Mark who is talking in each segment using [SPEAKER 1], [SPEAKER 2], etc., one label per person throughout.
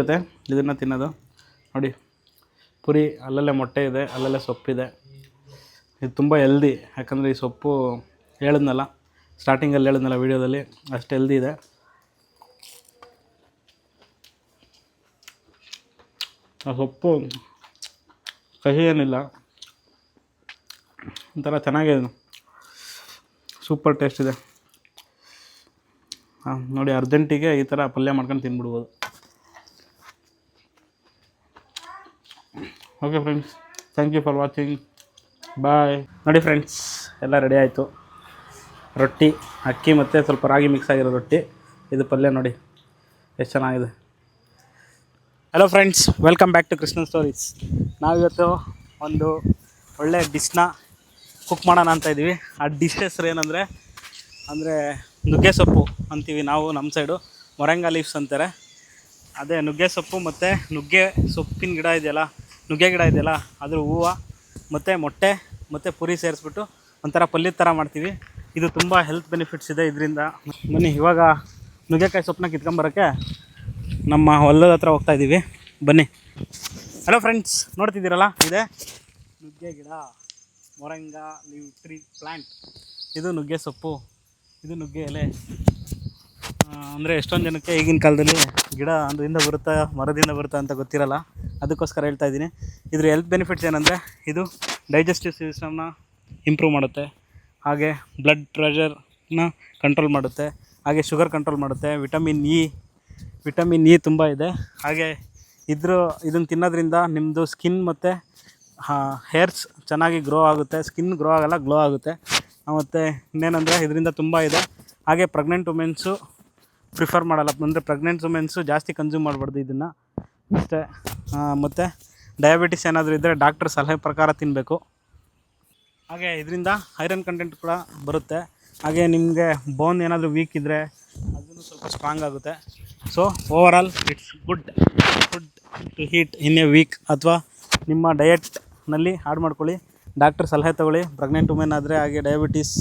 [SPEAKER 1] ಜೊತೆ ಇದನ್ನು ತಿನ್ನೋದು ನೋಡಿ. ಪುರಿ, ಅಲ್ಲಲ್ಲೇ ಮೊಟ್ಟೆ ಇದೆ, ಅಲ್ಲಲ್ಲೇ ಸೊಪ್ಪಿದೆ. ಇದು ತುಂಬ ಹೆಲ್ದಿ, ಯಾಕಂದರೆ ಈ ಸೊಪ್ಪು ಹೇಳಿದ್ನಲ್ಲ ಸ್ಟಾರ್ಟಿಂಗಲ್ಲಿ ಹೇಳಿದ್ನಲ್ಲ ವೀಡಿಯೋದಲ್ಲಿ, ಅಷ್ಟು ಹೆಲ್ದಿ ಇದೆ. ಆ ಸೊಪ್ಪು ಕಹಿ ಏನಿಲ್ಲ, ಒಂಥರ ಚೆನ್ನಾಗಿದೆ, ಸೂಪರ್ ಟೇಸ್ಟ್ ಇದೆ. ನೋಡಿ, ಅರ್ಜೆಂಟಿಗೆ ಈ ಥರ ಪಲ್ಯ ಮಾಡ್ಕೊಂಡು ತಿನ್ಬಿಡ್ಬೋದು. Okay friends, thank you for watching, bye. ನೋಡಿ ಫ್ರೆಂಡ್ಸ್, ಎಲ್ಲ ರೆಡಿ ಆಯಿತು. ರೊಟ್ಟಿ, ಅಕ್ಕಿ ಮತ್ತು ಸ್ವಲ್ಪ ರಾಗಿ ಮಿಕ್ಸ್ ಆಗಿರೋ ರೊಟ್ಟಿ, ಇದು ಪಲ್ಯ ನೋಡಿ ಎಷ್ಟು ಚೆನ್ನಾಗಿದೆ. Hello friends, welcome back to Krishnan stories. ನಾವಿವತ್ತು ಒಂದು ಒಳ್ಳೆ ಡಿಶ್ನ ಕುಕ್ ಮಾಡೋಣ ಅಂತ ಇದ್ದೀವಿ. ಆ ಡಿಶ್ ಹೆಸರು ಏನಂದರೆ ನುಗ್ಗೆ ಸೊಪ್ಪು ಅಂತೀವಿ ನಾವು, ನಮ್ಮ ಸೈಡು ಮೊರಿಂಗಾ ಲೀವ್ಸ್ ಅಂತಾರೆ. ಅದೇ ನುಗ್ಗೆ ಸೊಪ್ಪು ಮತ್ತು ನುಗ್ಗೆ ಸೊಪ್ಪಿನ ಗಿಡ ಇದೆಯಲ್ಲ, ನುಗ್ಗೆ ಗಿಡ ಇದೆಯಲ್ಲ, ಅದ್ರ ಹೂವು ಮತ್ತು ಮೊಟ್ಟೆ ಮತ್ತು ಪುರಿ ಸೇರಿಸ್ಬಿಟ್ಟು ಒಂಥರ ಪಲ್ಯದ ಥರ ಮಾಡ್ತೀವಿ. ಇದು ತುಂಬ ಹೆಲ್ತ್ ಬೆನಿಫಿಟ್ಸ್ ಇದೆ ಇದರಿಂದ. ಬನ್ನಿ, ಇವಾಗ ನುಗ್ಗೆಕಾಯಿ ಸೊಪ್ಪನ್ನ ಕಿತ್ಕೊಂಬರೋಕ್ಕೆ ನಮ್ಮ ಹೊಲದ ಹತ್ರ ಹೋಗ್ತಾಯಿದ್ದೀವಿ, ಬನ್ನಿ. ಹಲೋ ಫ್ರೆಂಡ್ಸ್, ನೋಡ್ತಿದ್ದೀರಲ್ಲ, ಇದೆ ನುಗ್ಗೆ ಗಿಡ, ಮೊರಿಂಗಾ ಲೀವ್ ಟ್ರೀ ಪ್ಲ್ಯಾಂಟ್. ಇದು ನುಗ್ಗೆ ಸೊಪ್ಪು, ಇದು ನುಗ್ಗೆ ಎಲೆ. ಅಂದರೆ ಎಷ್ಟೊಂದು ಜನಕ್ಕೆ ಈಗಿನ ಕಾಲದಲ್ಲಿ ಗಿಡ ಅದರಿಂದ ಬರುತ್ತಾ ಮರದಿಂದ ಬರುತ್ತಾ ಅಂತ ಗೊತ್ತಿರಲ್ಲ, ಅದಕ್ಕೋಸ್ಕರ ಹೇಳ್ತಾ ಇದ್ದೀನಿ. ಇದ್ರ ಹೆಲ್ತ್ ಬೆನಿಫಿಟ್ಸ್ ಏನಂದರೆ ಇದು ಡೈಜೆಸ್ಟಿವ್ ಸಿಸ್ಟಮ್ನ ಇಂಪ್ರೂವ್ ಮಾಡುತ್ತೆ, ಹಾಗೆ ಬ್ಲಡ್ ಪ್ರೆಷರ್ನ ಕಂಟ್ರೋಲ್ ಮಾಡುತ್ತೆ, ಹಾಗೆ ಶುಗರ್ ಕಂಟ್ರೋಲ್ ಮಾಡುತ್ತೆ. ವಿಟಮಿನ್ ಇ ತುಂಬ ಇದೆ. ಹಾಗೆ ಇದನ್ನು ತಿನ್ನೋದ್ರಿಂದ ನಿಮ್ಮದು ಸ್ಕಿನ್ ಮತ್ತು ಹೇರ್ಸ್ ಚೆನ್ನಾಗಿ ಗ್ರೋ ಆಗುತ್ತೆ. ಸ್ಕಿನ್ ಗ್ರೋ ಆಗೋಲ್ಲ, ಗ್ಲೋ ಆಗುತ್ತೆ. ಮತ್ತು ಇನ್ನೇನೆಂದರೆ ಇದರಿಂದ ತುಂಬ ಇದೆ. ಹಾಗೆ ಪ್ರೆಗ್ನೆಂಟ್ ವುಮೆನ್ಸು ಪ್ರಿಫರ್ ಮಾಡಲ್ಲ, ಅಂದರೆ ಪ್ರೆಗ್ನೆಂಟ್ ವುಮೆನ್ಸು ಜಾಸ್ತಿ ಕನ್ಸ್ಯೂಮ್ ಮಾಡಬಾರ್ದು ಇದನ್ನು ಅಷ್ಟೇ. ಮತ್ತು ಡಯಾಬಿಟಿಸ್ ಏನಾದರೂ ಇದ್ದರೆ ಡಾಕ್ಟ್ರ್ ಸಲಹೆ ಪ್ರಕಾರ ತಿನ್ನಬೇಕು. ಹಾಗೆ ಇದರಿಂದ ಐರನ್ ಕಂಟೆಂಟ್ ಕೂಡ ಬರುತ್ತೆ. ಹಾಗೆ ನಿಮಗೆ ಬೋನ್ ಏನಾದರೂ ವೀಕ್ ಇದ್ದರೆ ಅದನ್ನು ಸ್ವಲ್ಪ ಸ್ಟ್ರಾಂಗ್ ಆಗುತ್ತೆ. So overall it's good food to heat in a week, ಅಥವಾ ನಿಮ್ಮ ಡಯೆಟ್ನಲ್ಲಿ ಆ್ಯಡ್ ಮಾಡ್ಕೊಳ್ಳಿ. ಡಾಕ್ಟ್ರ್ ಸಲಹೆ ತೊಗೊಳ್ಳಿ, ಪ್ರೆಗ್ನೆಂಟ್ ವುಮೆನ್ ಆದರೆ, ಹಾಗೆ ಡಯಾಬಿಟಿಸ್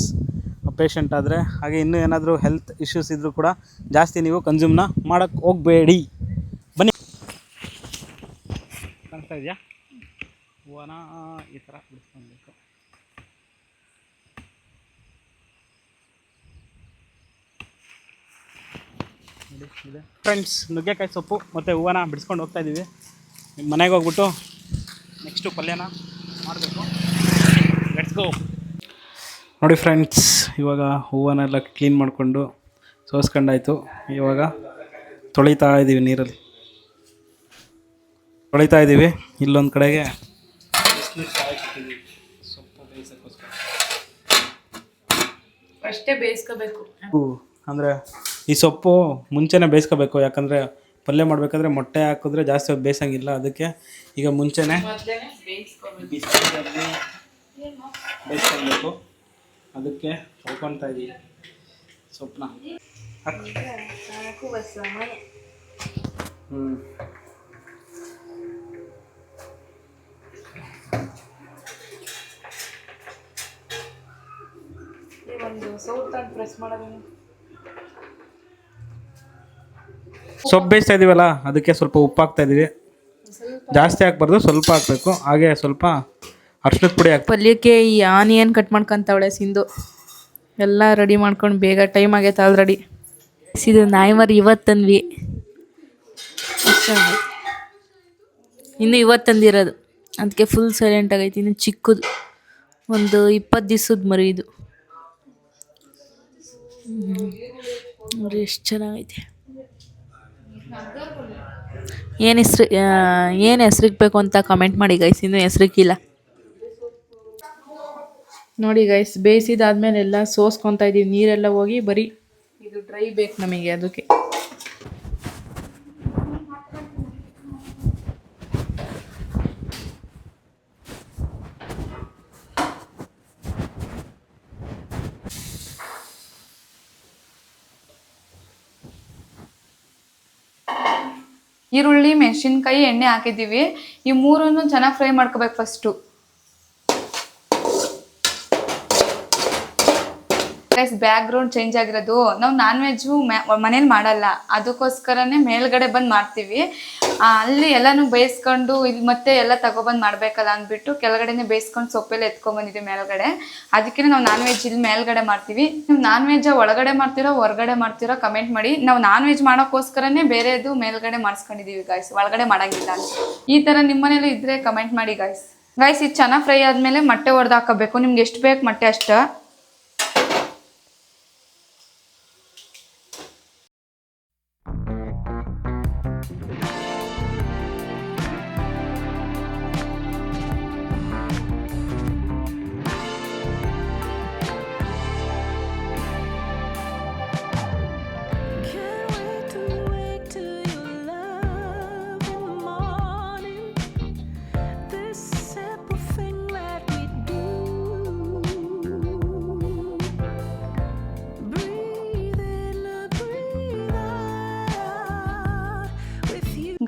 [SPEAKER 1] ಪೇಷಂಟ್ ಆದರೆ, ಹಾಗೆ ಇನ್ನೂ ಏನಾದರೂ ಹೆಲ್ತ್ ಇಶ್ಯೂಸ್ ಇದ್ದರೂ ಕೂಡ ಜಾಸ್ತಿ ನೀವು ಕನ್ಸ್ಯೂಮ್ನ ಮಾಡೋಕ್ಕೆ ಹೋಗಬೇಡಿ. ಬನ್ನಿ, ಕಾಣಿಸ್ತಾ ಇದೆಯಾ ಹೂವನ ಈ ಥರ ಬಿಡಿಸ್ಕೊಳ್ಬೇಕು. ಇದೆ ಫ್ರೆಂಡ್ಸ್, ನುಗ್ಗೆಕಾಯಿ ಸೊಪ್ಪು ಮತ್ತು ಹೂವನ ಬಿಡಿಸ್ಕೊಂಡು ಹೋಗ್ತಾ ಇದ್ದೀವಿ. ಮನೆಗೆ ಹೋಗ್ಬಿಟ್ಟು ನೆಕ್ಸ್ಟು ಪಲ್ಯನ ಮಾಡಬೇಕು. Let's go. ನೋಡಿ ಫ್ರೆಂಡ್ಸ್, ಇವಾಗ ಹೂವನ್ನೆಲ್ಲ ಕ್ಲೀನ್ ಮಾಡಿಕೊಂಡು ಸೋಸ್ಕೊಂಡಾಯಿತು. ಇವಾಗ ತೊಳಿತಾ ಇದ್ದೀವಿ, ನೀರಲ್ಲಿ ತೊಳಿತಾ ಇದ್ದೀವಿ. ಇಲ್ಲೊಂದು ಕಡೆಗೆ ಸೊಪ್ಪು ಬೇಯಿಸೋಕ್ಕೋಸ್ಕರ
[SPEAKER 2] ಅಷ್ಟೇ ಬೇಯಿಸ್ಕೋಬೇಕು.
[SPEAKER 1] ಅಂದರೆ ಈ ಸೊಪ್ಪು ಮುಂಚೆನೇ ಬೇಯಿಸ್ಕೋಬೇಕು, ಯಾಕಂದರೆ ಪಲ್ಯ ಮಾಡಬೇಕಾದ್ರೆ ಮೊಟ್ಟೆ ಹಾಕಿದ್ರೆ ಜಾಸ್ತಿ ಹೊತ್ತು ಬೇಯಿಸೋಂಗಿಲ್ಲ. ಅದಕ್ಕೆ ಈಗ ಮುಂಚೆನೇ ಬೇಯಿಸ್ಕೊಬೇಕು. ಅದಕ್ಕೆ ತೊಳ್ಕೊತಾ ಇದ್ದೀವಿ ಸೊಪ್ಪನ್ನ. ಸೊಪ್ಪು ಬೇಯಿಸ್ತಾ ಇದ್ದೀವಲ್ಲ, ಅದಕ್ಕೆ ಸ್ವಲ್ಪ ಉಪ್ಪು ಹಾಕ್ತಾ ಇದ್ದೀವಿ. ಜಾಸ್ತಿ ಹಾಕ್ಬಾರ್ದು, ಸ್ವಲ್ಪ ಹಾಕಬೇಕು. ಹಾಗೆ ಸ್ವಲ್ಪ ಅರ್ಶಿನದ ಪುಡಿ ಹಾಕಿ.
[SPEAKER 2] ಪಲ್ಯಕ್ಕೆ ಈ ಆನಿಯನ್ ಕಟ್ ಮಾಡ್ಕೊತಾವಳೆ ಸಿಂಧು. ಎಲ್ಲ ರೆಡಿ ಮಾಡ್ಕೊಂಡು ಬೇಗ ಟೈಮ್ ಆಗೈತೆ ಆಲ್ರೆಡಿ. ಇದು ನಾಯಿ ಮರಿ ಇವತ್ತಂದ್ವಿ, ಇನ್ನು ಇವತ್ತಂದಿರೋದು, ಅದಕ್ಕೆ ಫುಲ್ ಸೈಲೆಂಟ್ ಆಗೈತಿ. ಇನ್ನು ಚಿಕ್ಕದು, ಒಂದು 20 ದಿವಸದ ಮರಿ ಇದು. ನೋಡಿ ಎಷ್ಟು ಚೆನ್ನಾಗೈತೆ. ಏನು ಹೆಸ್ರಿಕ್ಬೇಕು ಅಂತ ಕಮೆಂಟ್ ಮಾಡಿ ಗೈಸ್, ಇನ್ನೂ ಹೆಸ್ರಿಕ್ಕಿಲ್ಲ. ನೋಡಿ ಗೈಸ್, ಬೇಯಿಸಿದಾದ್ಮೇಲೆ ಎಲ್ಲ ಸೋಸ್ಕೊತಾ ಇದ್ದೀವಿ, ನೀರೆಲ್ಲ ಹೋಗಿ ಬರೀ ಇದು ಡ್ರೈ ಬೇಕು ನಮಗೆ. ಅದಕ್ಕೆ ಈರುಳ್ಳಿ, ಮೆಣಸಿನ್ಕಾಯಿ, ಎಣ್ಣೆ ಹಾಕಿದ್ದೀವಿ. ಈ ಮೂರನ್ನು ಚೆನ್ನಾಗಿ ಫ್ರೈ ಮಾಡ್ಕೋಬೇಕು ಫಸ್ಟು. ಬ್ಯಾಕ್ ಗ್ರೌಂಡ್ ಚೇಂಜ್ ಆಗಿರೋದು. ನಾವು ನಾನ್ ವೆಜ್ಜು ಮನೇಲಿ ಮಾಡಲ್ಲ, ಅದಕ್ಕೋಸ್ಕರನೇ ಮೇಲ್ಗಡೆ ಬಂದು ಮಾಡ್ತೀವಿ. ಅಲ್ಲಿ ಎಲ್ಲಾನು ಬೇಯಿಸ್ಕೊಂಡು ಇಲ್ಲಿ ಮತ್ತೆ ಎಲ್ಲ ತಗೊಬಂದು ಮಾಡಬೇಕಲ್ಲ ಅಂದ್ಬಿಟ್ಟು ಕೆಳಗಡೆನೆ ಬೇಯಿಸ್ಕೊಂಡು ಸೊಪ್ಪೆಲ್ಲ ಎತ್ಕೊಂಡ್ಬಂದಿದ್ವಿ ಮೇಲ್ಗಡೆ. ಅದಕ್ಕೆ ನಾವು ನಾನ್ ವೆಜ್ ಇಲ್ಲಿ ಮೇಲ್ಗಡೆ ಮಾಡ್ತೀವಿ. ನೀವು ನಾನ್ ವೆಜ್ ಒಳಗಡೆ ಮಾಡ್ತೀರೋ ಹೊರಗಡೆ ಮಾಡ್ತೀರೋ ಕಮೆಂಟ್ ಮಾಡಿ. ನಾವು ನಾನ್ ವೆಜ್ ಮಾಡೋಕ್ಕೋಸ್ಕರನೇ ಬೇರೆದು ಮೇಲ್ಗಡೆ ಮಾಡಿಸ್ಕೊಂಡಿದ್ದೀವಿ ಗಾಯ್ಸ್, ಒಳಗಡೆ ಮಾಡೋಂಗಿಲ್ಲ. ಈ ಥರ ನಿಮ್ಮ ಮನೇಲಿ ಇದ್ದರೆ ಕಮೆಂಟ್ ಮಾಡಿ ಗಾಯ್ಸ್. ಇದು ಚೆನ್ನಾಗಿ ಫ್ರೈ ಆದಮೇಲೆ ಮೊಟ್ಟೆ ಹೊಡೆದು ಹಾಕೋಬೇಕು. ನಿಮ್ಗೆ ಎಷ್ಟು ಬೇಕು ಮೊಟ್ಟೆ ಅಷ್ಟು.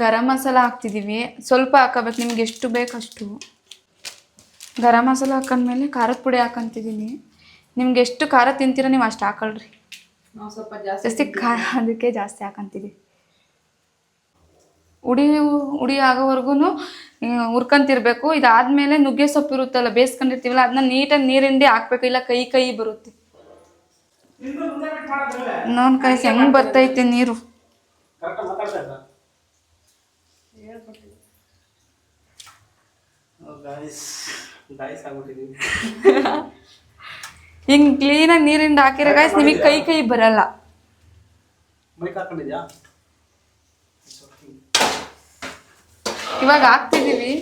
[SPEAKER 2] ಗರಂ ಮಸಾಲ ಹಾಕ್ತಿದ್ದೀವಿ, ಸ್ವಲ್ಪ ಹಾಕೋಬೇಕು, ನಿಮ್ಗೆ ಎಷ್ಟು ಬೇಕಷ್ಟು. ಗರಂ ಮಸಾಲ ಹಾಕೊಂಡ್ಮೇಲೆ ಖಾರದ ಪುಡಿ ಹಾಕೊಂತಿದ್ದೀನಿ. ನಿಮ್ಗೆ ಎಷ್ಟು ಖಾರ ತಿಂತೀರೋ ನೀವು ಅಷ್ಟು ಹಾಕೊಳ್ರಿ. ನಾವು ಸ್ವಲ್ಪ ಜಾಸ್ತಿ ಖಾರ, ಅದಕ್ಕೆ ಜಾಸ್ತಿ ಹಾಕೊಂತೀವಿ. ಉಡಿ ಆಗೋವರೆಗೂ ಹುರ್ಕೊಂತಿರ್ಬೇಕು. ಇದಾದ್ಮೇಲೆ ನುಗ್ಗೆ ಸೊಪ್ಪು ಇರುತ್ತಲ್ಲ ಬೇಯಿಸ್ಕೊಂಡಿರ್ತೀವಲ್ಲ, ಅದನ್ನ ನೀಟಾಗಿ ನೀರಿಂಡಿ ಹಾಕ್ಬೇಕು, ಇಲ್ಲ ಕೈ ಬರುತ್ತೆ. ನೋನ್ ಕೈ ಹೆಂಗೆ ಬರ್ತೈತೆ ನೀರು. ಹಿಂಗ್ ಕ್ಲೀನಾಗಿ ನೀರಿಂದ ಹಾಕಿರೋ ಗಾಯ್ಸ್ ನಿಮಗೆ ಕೈ ಬರಲ್ಲ. ಇವಾಗ ಹಾಕ್ತಿದೀವಿ.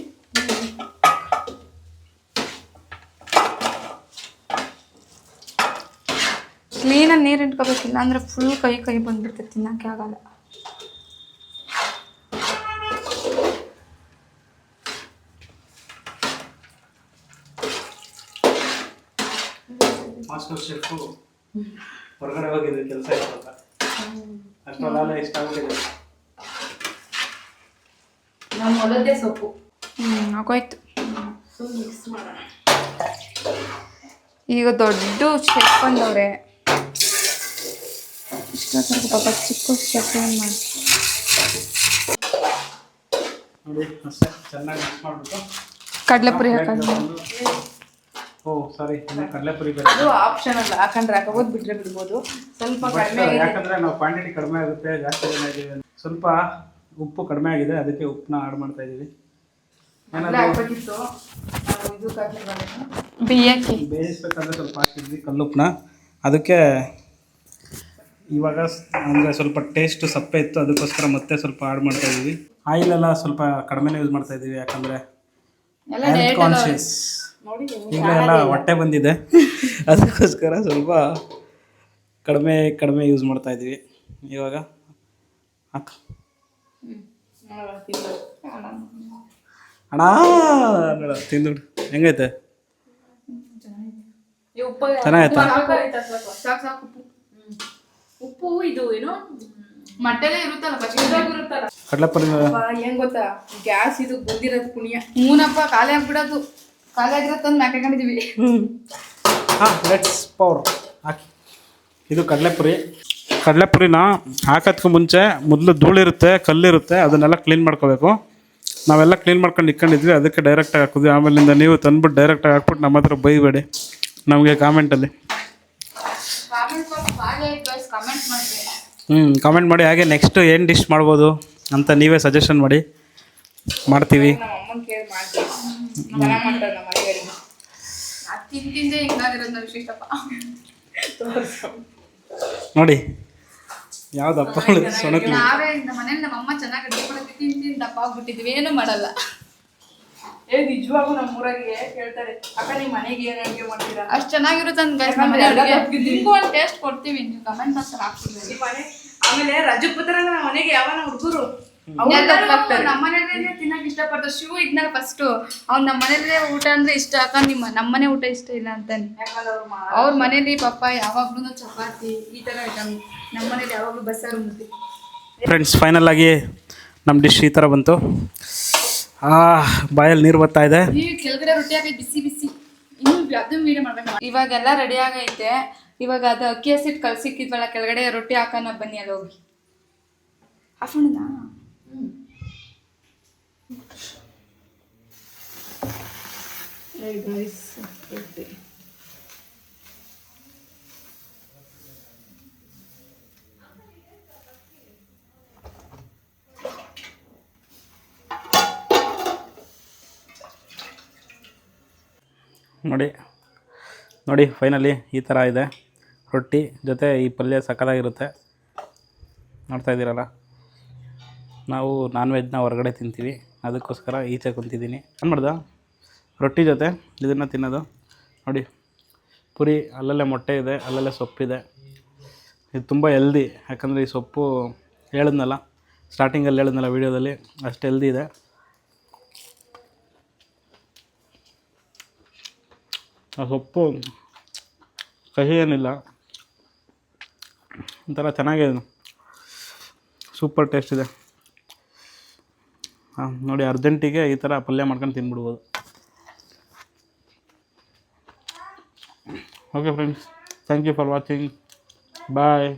[SPEAKER 2] ಕ್ಲೀನಾಗಿ ನೀರು ಇಟ್ಕೋಬೇಕಿಲ್ಲ ಅಂದ್ರೆ ಫುಲ್ ಕೈ ಬಂದ್ಬಿಡ್ತೈತೆ, ತಿನ್ನಕ್ಕೆ ಆಗಲ್ಲ.
[SPEAKER 1] ಮಾಸ್ಟರ್ ಶೆಫ್ ಹೊರಗಡೆ ಹೋಗಿದ್ದು ಕೆಲಸ ಇರ್ತದ, ಅಷ್ಟೊಂದಲ್ಲ ಇಷ್ಟ ಆಗ್ಬಿಟ್ಟಿದೆ.
[SPEAKER 2] ನಮ್ಮ ಹೊಲದ್ದೇ ಸೊಪ್ಪು ಆಗೋಯ್ತು. ಈಗ ದೊಡ್ಡ ಶೆಫ್ ಬಂದವ್ರೆ, ಇಷ್ಟೊತ್ತು ಪಾಪ ಚಿಕ್ಕ ಶೆಫ್ ಏನು ಮಾಡಿ
[SPEAKER 1] ನೋಡಿ ಅಷ್ಟೇ. ಚೆನ್ನಾಗಿ ಮಿಕ್ಸ್ ಮಾಡಿಬಿಟ್ಟು
[SPEAKER 2] ಕಡಲೆಪುರಿ ಹಾಕೋದು.
[SPEAKER 1] ಸಾರಿ, ಕಡಲೆಪುರಿ
[SPEAKER 2] ಅದು ಆಪ್ಷನ್ ಅಲ್ಲ, ಹಾಕೊಂಡ್ರೆ ಹಾಕೋಬೋದು, ಬಿಟ್ರೆ ಬಿಡ್ಬೋದು. ಸ್ವಲ್ಪ ಕಡಿಮೆ,
[SPEAKER 1] ಯಾಕಂದ್ರೆ ನಾವು ಕ್ವಾಂಟಿಟಿ ಕಡಿಮೆ ಆಗುತ್ತೆ, ಜಾಸ್ತಿ ಜನ ಇದ್ದೀವಿ. ಸ್ವಲ್ಪ ಉಪ್ಪು ಕಡಿಮೆ ಆಗಿದೆ, ಅದಕ್ಕೆ ಉಪ್ಪನ್ನ ಆಡ್ ಮಾಡ್ತಾ ಇದ್ದೀವಿ. ಬೇಯಿಸ್ಬೇಕಾದ್ರೆ ಸ್ವಲ್ಪ ಹಾಕಿದ್ವಿ ಕಲ್ಲುಪ್ಪನ್ನ, ಅದಕ್ಕೆ ಇವಾಗ ಅಂದರೆ ಸ್ವಲ್ಪ ಟೇಸ್ಟ್ ಸಪ್ಪೆ ಇತ್ತು, ಅದಕ್ಕೋಸ್ಕರ ಮತ್ತೆ ಸ್ವಲ್ಪ ಆಡ್ ಮಾಡ್ತಾ ಇದ್ದೀವಿ. ಆಯಿಲೆಲ್ಲ ಸ್ವಲ್ಪ ಕಡಿಮೆನೇ ಯೂಸ್ ಮಾಡ್ತಾ ಇದ್ದೀವಿ, ಯಾಕಂದರೆ ಹೆಲ್ತ್ ಕಾನ್ಶಿಯಸ್. ಈಗಲೆಲ್ಲ ಹೊಟ್ಟೆ ಬಂದಿದೆ, ಅದಕ್ಕೋಸ್ಕರ ಸ್ವಲ್ಪ ಕಡಿಮೆ ಯೂಸ್ ಮಾಡ್ತಾ ಇದ್ದೀವಿ. ಇವಾಗ ಹಾಕ ಅಣ್ಣ ತಿಂದು ಹೆಂಗೈತೆ? ಚೆನ್ನಾಗೈತಾ?
[SPEAKER 2] ಉಪ್ಪು ಇದು ಏನು ಮಟ್ಟೆಲ್ಲೇ ಇರುತ್ತಲ್ಲ,
[SPEAKER 1] ಕಡಲೆಪುರಿ
[SPEAKER 2] ಹೆಂಗ್ ಗೊತ್ತಾ, ಗ್ಯಾಸ್ ಇದು ಬಂದಿರೋದು ಪುಣ್ಯ. ಮೂನಪ್ಪ ಖಾಲಿ ಆಗ್ಬಿಡೋದು, ಖಾಲಿ ಆಗಿರತ್ತಂದು ಮ್ಯಾಕೊಂಡಿದೀವಿ.
[SPEAKER 1] ಲೆಟ್ಸ್ ಪವರ್ ಹಾಕಿ. ಇದು ಕಡಲೆಪುರಿನ ಹಾಕೋದಕ್ಕೂ ಮುಂಚೆ ಮೊದಲು ಧೂಳಿರುತ್ತೆ, ಕಲ್ಲಿರುತ್ತೆ, ಅದನ್ನೆಲ್ಲ ಕ್ಲೀನ್ ಮಾಡ್ಕೋಬೇಕು. ನಾವೆಲ್ಲ ಕ್ಲೀನ್ ಮಾಡ್ಕೊಂಡು ಇಟ್ಕೊಂಡಿದ್ವಿ, ಅದಕ್ಕೆ ಡೈರೆಕ್ಟಾಗಿ ಹಾಕಿದ್ವಿ. ಆಮೇಲಿಂದ ನೀವು ತಂದ್ಬಿಟ್ಟು ಡೈರೆಕ್ಟಾಗಿ ಹಾಕ್ಬಿಟ್ಟು ನಮ್ಮ ಹತ್ರ ಬೈಬೇಡಿ ನಮಗೆ ಕಾಮೆಂಟಲ್ಲಿ. ಕಾಮೆಂಟ್ ಮಾಡಿ. ಹಾಗೆ ನೆಕ್ಸ್ಟ್ ಏನು ಡಿಶ್ ಮಾಡ್ಬೋದು ಅಂತ ನೀವೇ ಸಜೆಷನ್ ಮಾಡಿ, ಮಾಡ್ತೀವಿ. ನೋಡಿ ಯಾವ್ದಪ್ಪ ಸೊಣಕಿ.
[SPEAKER 2] ಮನೇಲಿ ನಮ್ಮಮ್ಮ ಚೆನ್ನಾಗಿ ಅಡುಗೆ ಮಾಡೋದು ತಿಂದು ದಪ್ಪ ಆಗ್ಬಿಟ್ಟಿದ್ವಿ, ಏನು ಮಾಡಲ್ಲ. ನಿಜವಾಗೂ ನಮ್ಮ ಊರಾಗೆ ಕೇಳ್ತಾರೆ, ಅಕ್ಕ ನೀವು ಮನೆಗೆ ಏನು ಅಡುಗೆ ಮಾಡ್ತೀರಾ, ಅಷ್ಟು ಚೆನ್ನಾಗಿರುತ್ತೆ ಅಂತ. ನಿಮಗೂ ಒಂದು ಟೇಸ್ಟ್ ಕೊಡ್ತೀವಿ, ನೀವು ಕಮೆಂಟ್ ಬಾಕ್ಸಲ್ಲಿ ಹಾಕ್ತೀವಿ. ಆಮೇಲೆ ರಜಪುತ್ರ ನಮ್ಮ ಮನೆಗೆ ಯಾವನ ಹುಡುಗರು ನಮ್ಮ ಮನೇಲಿ ತಿನ್ನಕ್ ಇಷ್ಟಪಡ್ತಾರೆ. ಶಿವ ಇದ್ನಲ್ಲ ಫಸ್ಟ್, ಅವ್ನು ನಮ್ಮ ಮನೇಲೇ ಊಟ ಅಂದ್ರೆ ಇಷ್ಟ, ಹಾಕೊಂಡು ನಮ್ಮನೆ ಊಟ ಇಷ್ಟ ಇಲ್ಲ ಅಂತಾನೆ. ಅವ್ರ ಮನೇಲಿ ಪಾಪ ಯಾವಾಗ್ಲೂ ಚಪಾತಿ ಈ ಥರ ಐಟಮ್, ನಮ್ಮ ಮನೇಲಿ ಯಾವಾಗಲೂ ಬಸ್ಸಾರು ಮುದ್ದೆ.
[SPEAKER 1] ಫ್ರೆಂಡ್ಸ್, ಫೈನಲ್ ಆಗಿ ನಮ್ಮ ಡಿಶ್ ಈ ಥರ ಬಂತು. ಬಾಯಲ್ಲಿ ನೀರು ಬರ್ತಾ ಇದೆ.
[SPEAKER 2] ಕೆಳಗಡೆ ರೊಟ್ಟಿ ಆಗೈತೆ ಬಿಸಿ ಬಿಸಿ, ಇನ್ನು ಅದು ವೀಡಿಯೋ ಮಾಡ್ಬೇಕು. ಇವಾಗೆಲ್ಲ ರೆಡಿ ಆಗೈತೆ. ಇವಾಗ ಅದು ಅಕ್ಕಿ ಹಸಿಟ್ಟು ಕಲ್ಸಿಕ್ಕಿದ್ವಲ್ಲ ಕೆಳಗಡೆ ರೊಟ್ಟಿ ಹಾಕೋಣ ಬನ್ನಿ ಅಲ್ಲಿ ಹೋಗಿ ಹಾಕೋಣ. ರೊಟ್ಟಿ
[SPEAKER 1] ನೋಡಿ ಫೈನಲಿ ಈ ಥರ ಇದೆ ರೊಟ್ಟಿ ಜೊತೆ ಈ ಪಲ್ಯ ಸಕ್ಕತ್ತಾಗಿರುತ್ತೆ. ನೋಡ್ತಾ ಇದ್ದೀರಲ್ಲ, ನಾವು ನಾನ್ ವೆಜ್ನ ಹೊರಗಡೆ ತಿಂತೀವಿ, ಅದಕ್ಕೋಸ್ಕರ ಈಚೆ ಕುಂತಿದ್ದೀನಿ. ಏನು ಮಾಡ್ದೆ ರೊಟ್ಟಿ ಜೊತೆ ಇದನ್ನು ತಿನ್ನೋದು. ನೋಡಿ ಪುರಿ, ಅಲ್ಲಲ್ಲೇ ಮೊಟ್ಟೆ ಇದೆ, ಅಲ್ಲಲ್ಲೇ ಸೊಪ್ಪಿದೆ. ಇದು ತುಂಬ ಹೆಲ್ದಿ, ಯಾಕಂದರೆ ಈ ಸೊಪ್ಪು ಸ್ಟಾರ್ಟಿಂಗಲ್ಲಿ ಹೇಳಿದ್ನಲ್ಲ ವೀಡಿಯೋದಲ್ಲಿ, ಅಷ್ಟು ಹೆಲ್ದಿ ಇದೆ. ಆ ಸೊಪ್ಪು ಕಹಿ ಏನಿಲ್ಲ, ಒಂಥರ ಚೆನ್ನಾಗಿದೆ, ಸೂಪರ್ ಟೇಸ್ಟ್ ಇದೆ. ನೋಡಿ ಅರ್ಜೆಂಟಿಗೆ ಈ ಥರ ಪಲ್ಯ ಮಾಡ್ಕೊಂಡು ತಿನ್ಬಿಡ್ಬೋದು. Okay friends, thank you for watching, bye.